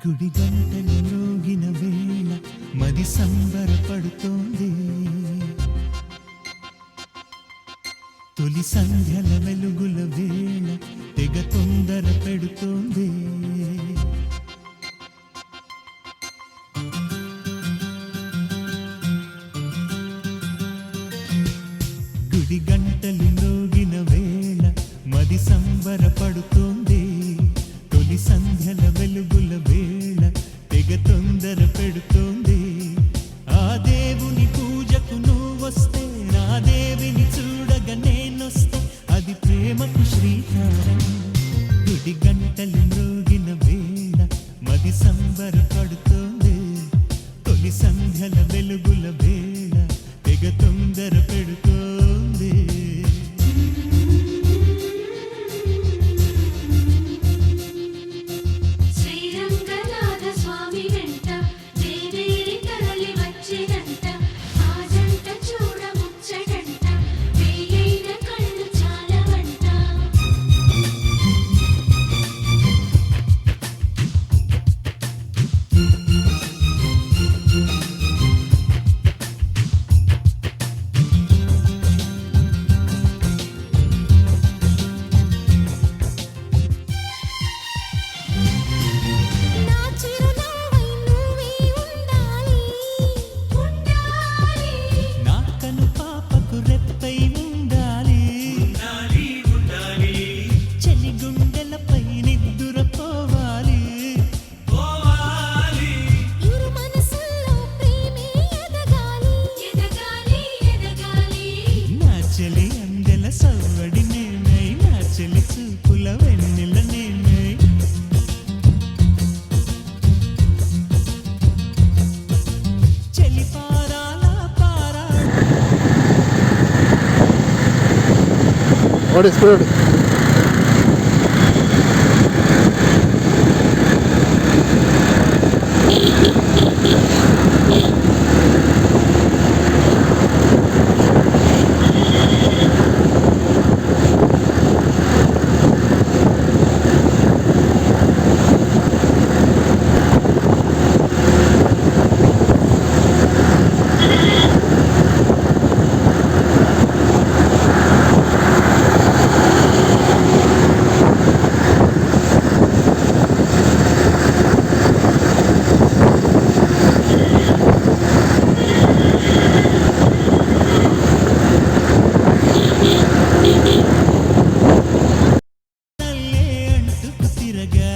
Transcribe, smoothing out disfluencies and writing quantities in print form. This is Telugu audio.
గుడి గంటలు మ్రోగిన వేళ మది సంబరపడుతోంది. తొలి సంధ్యల వెలుగుల వేళ తెగ తొందర పెడుతోంది. గుడి గంటలు మ్రోగిన వేళ మది సంబరపడుతోంది. తొలి సంధ్యల వెలుగుల వేళ తెగ తొందర పెడుతోంది. ఆ దేవుని పూజకు నువ్వొస్తే, నా దేవిని చూడగా నేనొస్తే, అది ప్రేమకు శ్రీకారం. గుడి గంటలు మ్రోగిన వేళ మది సంబరపడుతోంది. తొలి సంధ్యల వెలుగుల వేళ తెగ తొందర పెడుతోంది. చెలి అందెల సవ్వడి నేనై, నా చెలి చూపుల వెన్నెల నేనై, చెలి పారాల పారా. What is good? అంటుకు తిరగా